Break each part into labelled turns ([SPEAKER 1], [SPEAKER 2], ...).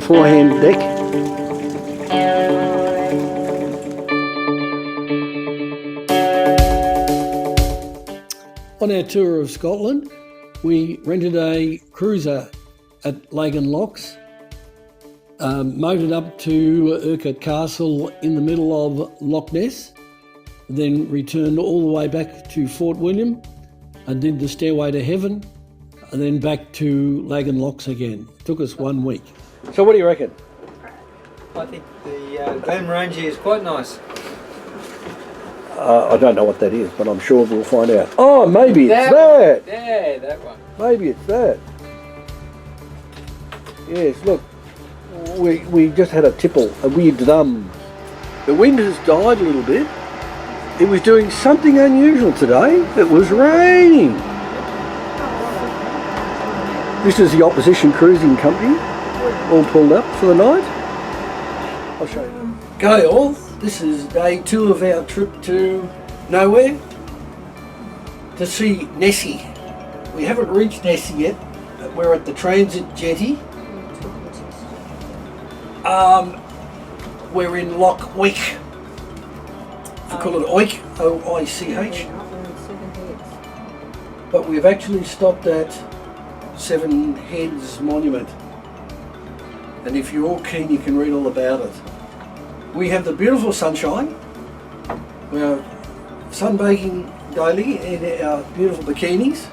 [SPEAKER 1] forehand deck. On our tour of Scotland, we rented a cruiser at Laggan Lochs, motored up to Urquhart Castle in the middle of Loch Ness, then returned all the way back to Fort William and did the Stairway to Heaven, and then back to Laggan Lochs again. Took us 1 week. So what do you reckon?
[SPEAKER 2] I think the Glen Range is quite nice.
[SPEAKER 1] I don't know what that is, but I'm sure we'll find out. Oh, maybe it's that.
[SPEAKER 2] Yeah, that one.
[SPEAKER 1] Maybe it's that. Yes, look, we just had a weird dum. The wind has died a little bit. It was doing something unusual today. It was raining. This is the Opposition Cruising Company, all pulled up for the night. I'll show you. G'day all. This is day 2 of our trip to nowhere to see Nessie. We haven't reached Nessie yet. We're at the transit jetty. We're in Loch Oich. We call it Oich, O-I-C-H. But we've actually stopped at Seven Heads Monument. And if you're all keen, you can read all about it. We have the beautiful sunshine. We're sunbaking daily in our beautiful bikinis.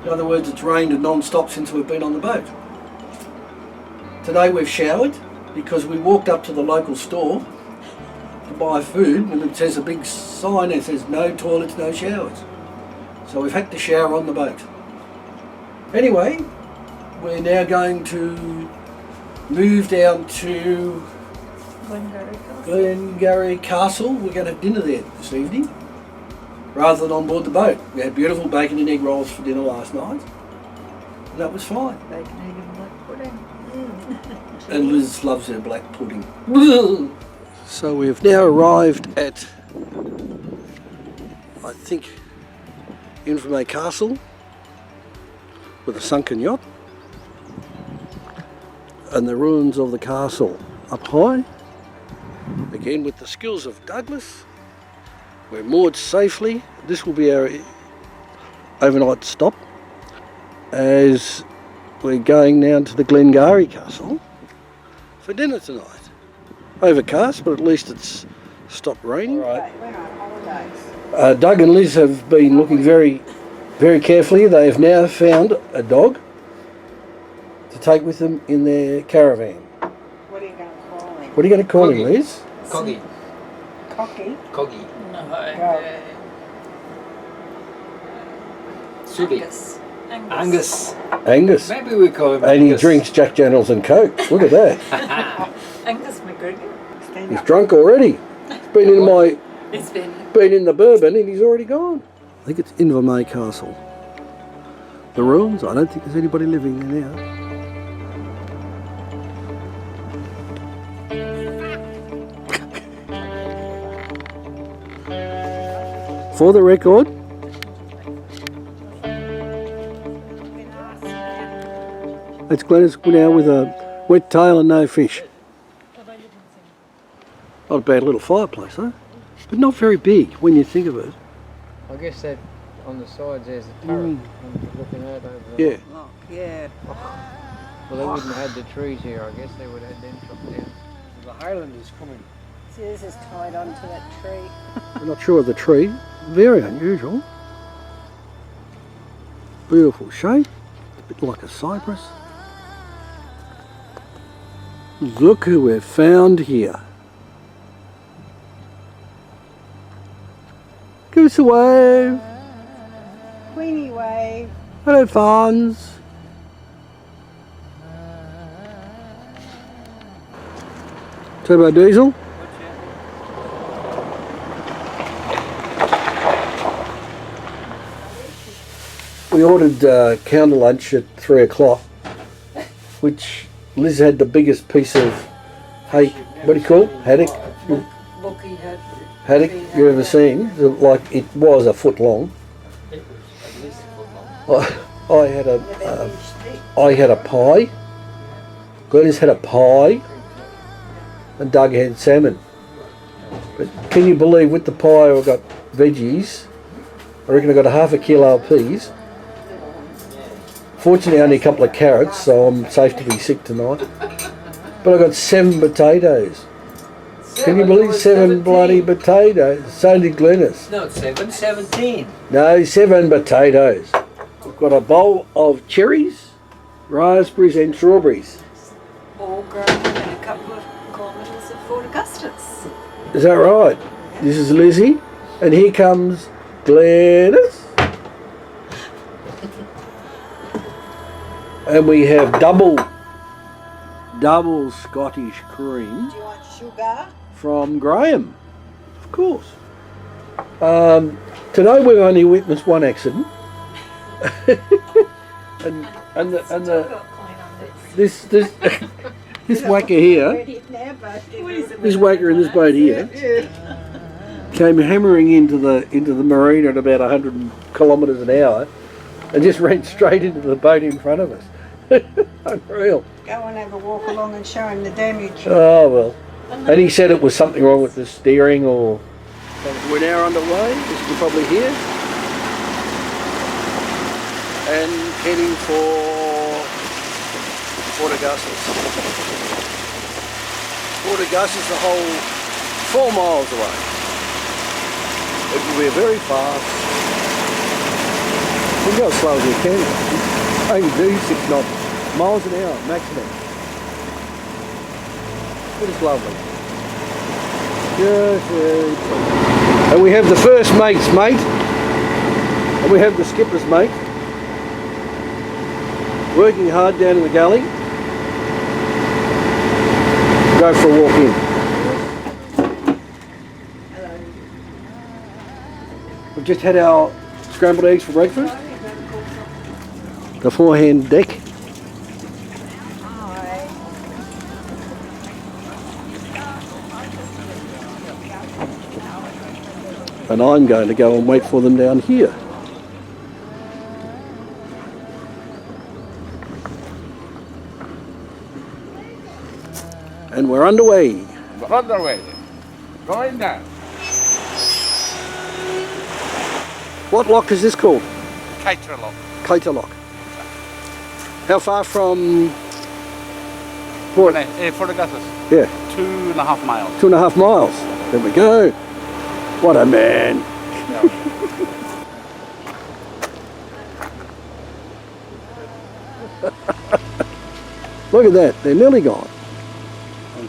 [SPEAKER 1] In other words, it's rained non-stop since we've been on the boat. Today we've showered because we walked up to the local store to buy food and it says a big sign that says no toilets, no showers. So we've had to shower on the boat. Anyway, we're now going to move down to Glengarry Castle. We're going to have dinner there this evening rather than on board the boat. We had beautiful bacon and egg rolls for dinner last night and that was fine.
[SPEAKER 3] Bacon, egg and black pudding.
[SPEAKER 1] And Liz loves her black pudding. So we've now arrived at, I think, Invermay Castle with a sunken yacht and the ruins of the castle up high. Again with the skills of Douglas. We're moored safely. This will be our overnight stop as we're going now to the Glengarry Castle for dinner tonight. Overcast, but at least it's stopped raining.
[SPEAKER 3] Right. We're on holidays.
[SPEAKER 1] Doug and Liz have been looking very, very carefully. They have now found a dog to take with them in their caravan.
[SPEAKER 3] What are you going to call him?
[SPEAKER 1] What are you going to call him, Liz?
[SPEAKER 2] Coggy.
[SPEAKER 3] Cocky?
[SPEAKER 2] Coggy.
[SPEAKER 3] Go.
[SPEAKER 2] Subi.
[SPEAKER 4] Angus.
[SPEAKER 1] Angus.
[SPEAKER 2] Maybe we call him
[SPEAKER 1] And he
[SPEAKER 2] Angus.
[SPEAKER 1] drinks Jack Daniels and Coke. Look at that.
[SPEAKER 4] Angus McGregor.
[SPEAKER 3] Stand
[SPEAKER 1] He's
[SPEAKER 3] up.
[SPEAKER 1] drunk already. He's been in
[SPEAKER 4] It's
[SPEAKER 1] been in the bourbon and he's already gone. I think it's Invermay Castle. The ruins, I don't think there's anybody living there now. For the record, it's Glennis now with a wet tail and no fish. Not a bad little fireplace, huh? But not very big when you think of it.
[SPEAKER 2] I guess that on the sides there's a turret looking out over the
[SPEAKER 1] Yeah.
[SPEAKER 3] Look, yeah.
[SPEAKER 2] Well, they wouldn't have had the trees here, I guess they would have had them chopped down.
[SPEAKER 1] The Highlanders coming.
[SPEAKER 3] See, this is tied onto that tree.
[SPEAKER 1] We're not sure of the tree. Very unusual. Beautiful shape. A bit like a cypress. Look who we've found here. Give us a wave.
[SPEAKER 3] Queenie wave.
[SPEAKER 1] Hello, Fawns. Turbo diesel. We ordered counter lunch at 3 o'clock, which Liz had the biggest piece of, hey, what do you call it? Haddock?
[SPEAKER 4] Lucky had.
[SPEAKER 1] Haddock you ever seen? Like it was a foot long.
[SPEAKER 2] It was at least a foot long.
[SPEAKER 1] I had a pie Glenys had a pie, and Doug had salmon. But can you believe with the pie I got veggies? I reckon I got a half a kilo of peas. Fortunately only a couple of carrots, so I'm safe to be sick tonight. But I got 7 potatoes. Can you believe 7 bloody potatoes? So did Glenys.
[SPEAKER 4] No, it's 17.
[SPEAKER 1] No, 7 potatoes. We've got a bowl of cherries, raspberries and strawberries.
[SPEAKER 4] All grown within a couple of kilometres of Fort Augustus.
[SPEAKER 1] Is that right? This is Lizzie, and here comes Glenys. And we have double Scottish cream
[SPEAKER 3] Do you want sugar?
[SPEAKER 1] from Graham, of course. Today we've only witnessed one accident, and this whacker here, this whacker in this boat here, came hammering into the marina at about 100 kilometres an hour, and just ran straight into the boat in front of us. Unreal.
[SPEAKER 3] Go and have a walk along and show him the damage.
[SPEAKER 1] Oh well. And he said it was something wrong with the steering or... We're now underway, as you can probably hear. And heading for Fort Augustus. Fort Augustus is a whole 4 miles away. It will be very fast. You can go as slow as you can. Only do 6 miles an hour maximum. It is lovely. Just very pleasant. And we have the first mate's mate, and we have the skipper's mate, working hard down in the galley. Go for a walk in. We've just had our scrambled eggs for breakfast. The forehand deck. And I'm going to go and wait for them down here. And we're underway.
[SPEAKER 5] We're underway. Going down.
[SPEAKER 1] What lock is this called?
[SPEAKER 5] Loch.
[SPEAKER 1] Loch. How far from Fort?
[SPEAKER 5] Fort Augustus.
[SPEAKER 1] Yeah.
[SPEAKER 5] 2.5 miles.
[SPEAKER 1] 2.5 miles. There we go. What a man. Look at that, they're nearly gone.
[SPEAKER 5] And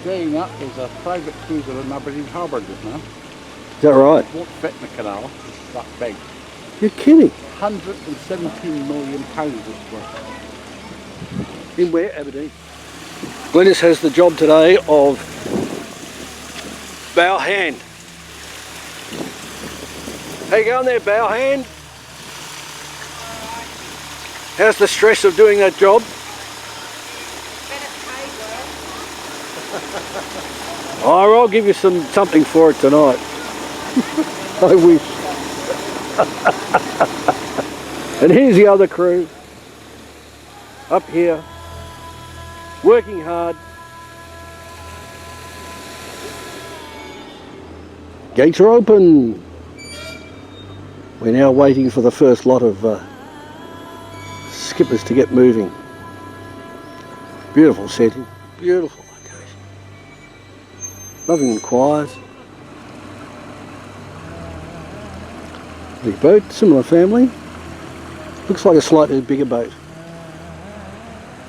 [SPEAKER 5] staying up is a private cruiser in Aberdeen Harbour just now.
[SPEAKER 1] Is that right?
[SPEAKER 5] Won't fit in the canal. That big.
[SPEAKER 1] You're kidding.
[SPEAKER 5] £117 million it's worth.
[SPEAKER 1] In where? Aberdeen. Glenys has the job today of bow hand. How you going there, bow hand? How's the stress of doing that job? Oh, I'll give you something for it tonight. I wish. And here's the other crew. Up here. Working hard. Gates are open. We're now waiting for the first lot of skippers to get moving. Beautiful setting, beautiful location. Loving and quiet. Big boat, similar family. Looks like a slightly bigger boat.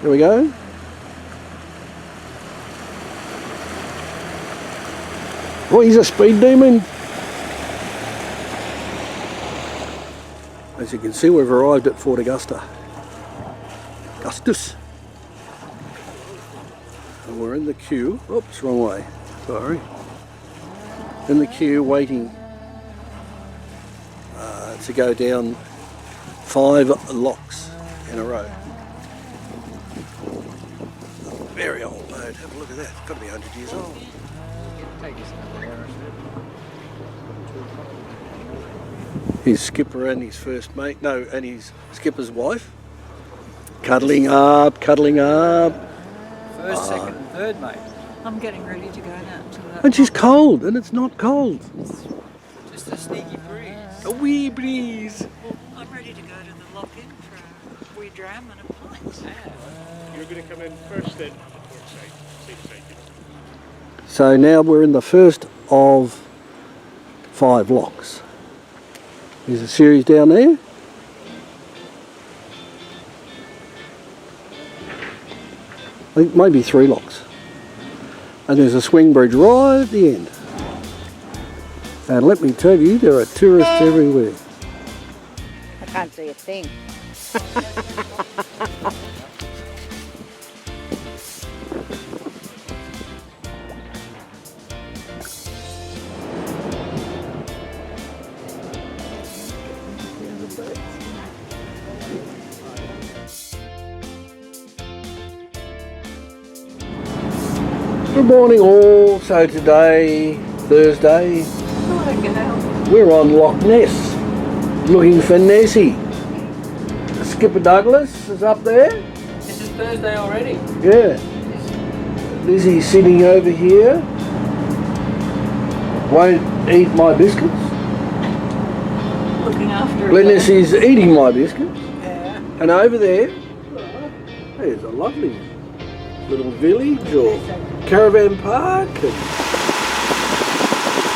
[SPEAKER 1] There we go. Oh, he's a speed demon. As you can see, we've arrived at Fort Augustus. And we're in the queue. Oops, wrong way. Sorry. In the queue waiting to go down 5 locks in a row. Very old boat. Have a look at that. It's got to be 100 years old. His skipper and his first mate, and his skipper's wife, cuddling up.
[SPEAKER 2] First, second and third, mate.
[SPEAKER 4] I'm getting ready to go now to that.
[SPEAKER 1] And she's cold, and it's not cold.
[SPEAKER 2] Just a sneaky breeze.
[SPEAKER 1] A wee breeze.
[SPEAKER 4] I'm ready to go to the Loch in for a wee dram and a pint.
[SPEAKER 5] You're going to come in first then.
[SPEAKER 1] So now we're in the first of 5 locks. There's a series down there. I think maybe 3 locks. And there's a swing bridge right at the end. And let me tell you, there are tourists everywhere.
[SPEAKER 3] I can't see a thing.
[SPEAKER 1] Good morning all. So today, Thursday, we're on Loch Ness, looking for Nessie. Skipper Douglas is up there.
[SPEAKER 2] This is Thursday already.
[SPEAKER 1] Yeah. Lizzie's sitting over here. Won't eat my biscuits.
[SPEAKER 4] Looking after
[SPEAKER 1] Glennis is eating my biscuits.
[SPEAKER 4] Yeah.
[SPEAKER 1] And over there, there's a lovely little village or caravan park. And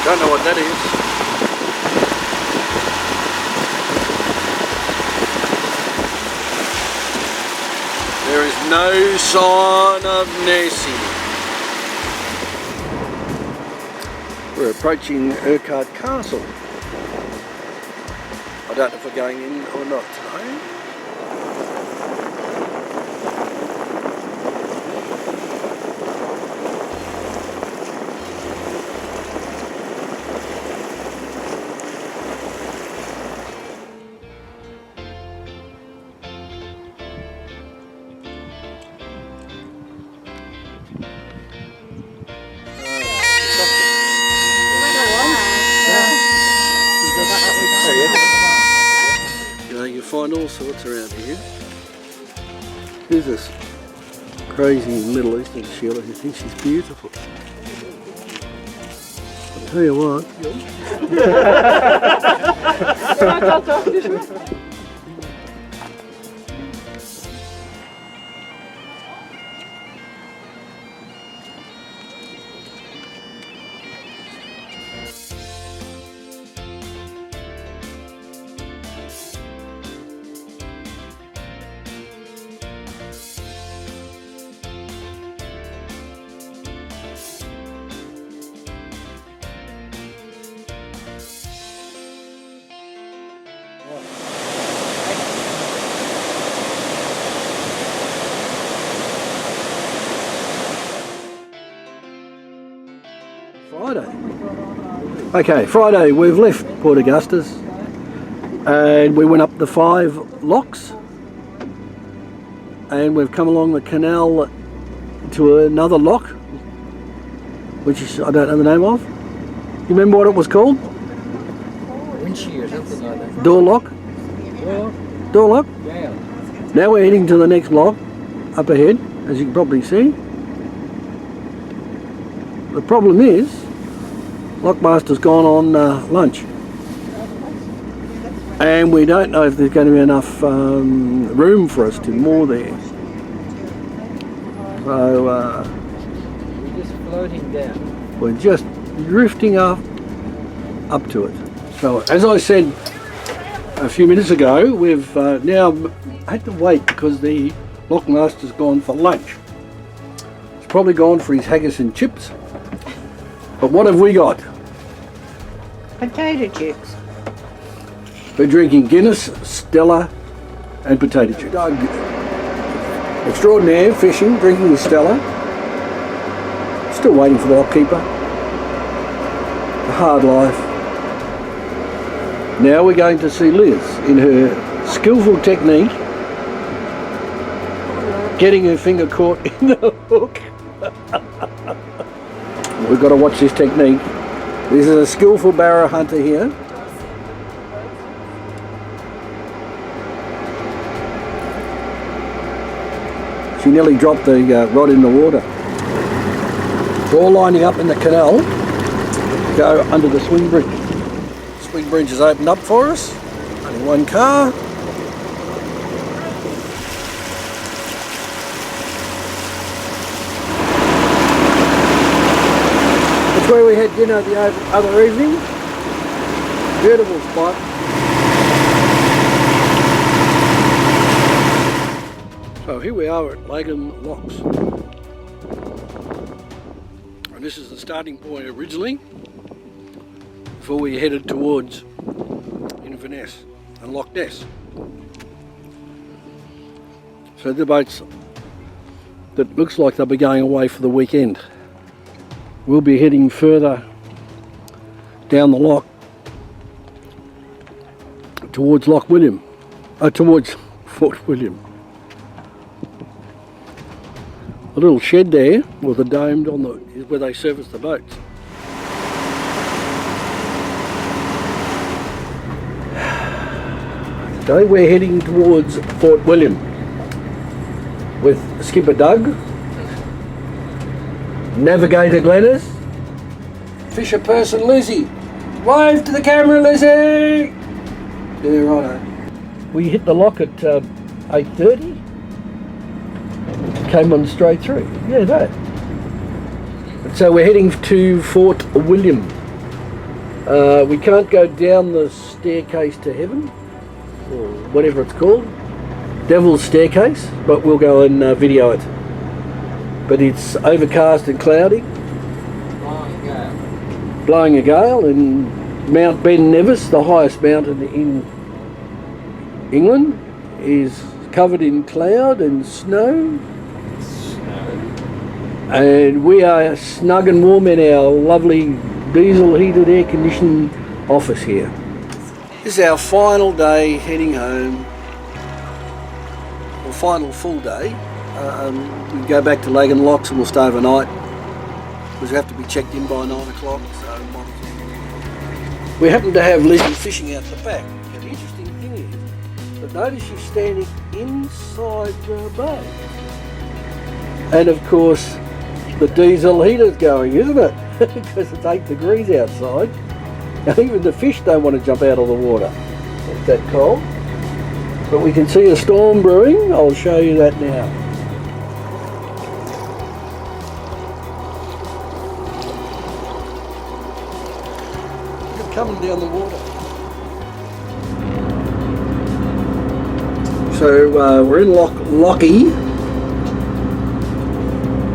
[SPEAKER 1] don't know what that is. There is no sign of Nessie. We're approaching Urquhart Castle. I don't know if we're going in or not today. You know, you find all sorts around here. Who's this crazy Middle Eastern Sheila who thinks she's beautiful? I'll tell you what. Friday. Okay, Friday we've left Port Augustus and we went up the 5 locks and we've come along the canal to another lock, which is, I don't know the name of. You remember what it was called?
[SPEAKER 2] Winchy or something like that.
[SPEAKER 1] Door Lock?
[SPEAKER 2] Well,
[SPEAKER 1] Door Lock?
[SPEAKER 2] yeah.
[SPEAKER 1] Now we're heading to the next lock up ahead, as you can probably see. The problem is, Lockmaster's gone on lunch. And we don't know if there's going to be enough room for us to moor there. So
[SPEAKER 2] We're just floating down.
[SPEAKER 1] we're just drifting up to it. So as I said a few minutes ago, we've now had to wait because the Lockmaster's gone for lunch. He's probably gone for his haggis and chips. But what have we got?
[SPEAKER 3] Potato chips.
[SPEAKER 1] We're drinking Guinness, Stella and potato chips. Doug, extraordinaire fishing, drinking the Stella. Still waiting for the lockkeeper. A hard life. Now we're going to see Liz in her skillful technique, getting her finger caught in the hook. We've got to watch this technique. This is a skillful barra hunter here. She nearly dropped the rod in the water. We're all lining up in the canal to go under the swing bridge. The swing bridge is opened up for us. Only one car. That's where we had dinner the other evening. Beautiful spot. So here we are at Laggan Loch. And this is the starting point originally before we headed towards Ness and Loch Ness. So the boats that looks like they'll be going away for the weekend. We'll be heading further down the loch towards towards Fort William. A little shed there with a domed on the is where they service the boats. Today we're heading towards Fort William with Skipper Doug, Navigator Glennis, Fisher Person Lizzie. Wave to the camera, Lizzie! Yeah, righto. We hit the lock at 8:30. Came on straight through. Yeah, that. So we're heading to Fort William. We can't go down the staircase to heaven, or whatever it's called, Devil's Staircase, but we'll go and video it. But it's overcast and cloudy, blowing a gale, and Mount Ben Nevis, the highest mountain in England, is covered in cloud and snow. And we are snug and warm in our lovely diesel heated air conditioned office here. This is our final day heading home, or final full day. We go back to Laggan Loch and we'll stay overnight because we have to be checked in by 9 o'clock. So we happen to have Lizzie fishing out the back. And the interesting thing is that notice she's standing inside the boat. And of course the diesel heater's going, isn't it? Because it's 8 degrees outside. And even the fish don't want to jump out of the water. It's that cold. But we can see a storm brewing. I'll show you that now. It's coming down the water. So we're in Lochy,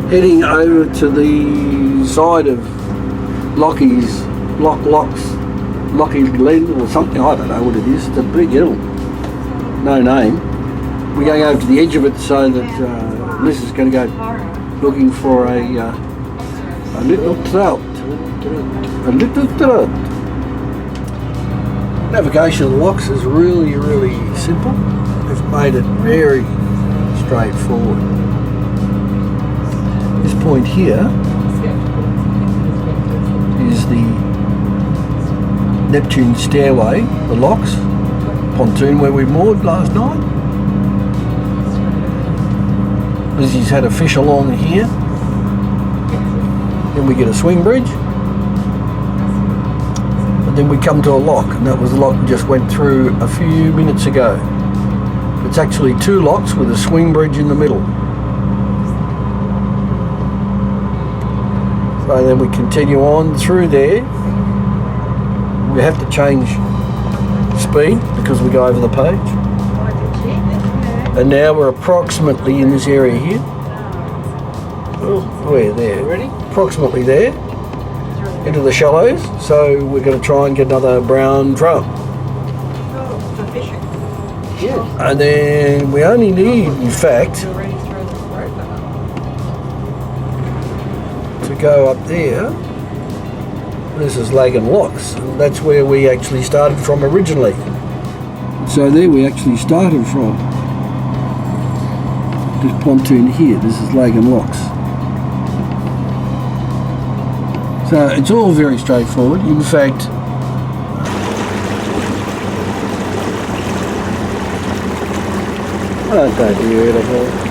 [SPEAKER 1] heading over to the side of Lochy's Glen or something. I don't know what it is. It's a big hill, no name. We're going over to the edge of it so that Liz is going to go looking for a little trout. A little trout. Navigation of the lochs is really, really simple. They've made it very straightforward. This point here is the Neptune Stairway, the locks, pontoon where we moored last night. Lizzie's had a fish along here. Then we get a swing bridge. And then we come to a loch, and that was the loch we just went through a few minutes ago. It's actually 2 lochs with a swing bridge in the middle. So then we continue on through there. We have to change speed because we go over the page. And now we're approximately in this area here. Oh, we're there. Ready? Approximately there. Into the shallows. So we're going to try and get another brown trout.
[SPEAKER 4] For fishing.
[SPEAKER 1] Yeah. And then we only need, in fact, to go up there. This is Laggan Lochs, and that's where we actually started from originally. So there we actually started from. This pontoon here, this is Laggan Lochs. So it's all very straightforward. In fact, aren't they beautiful?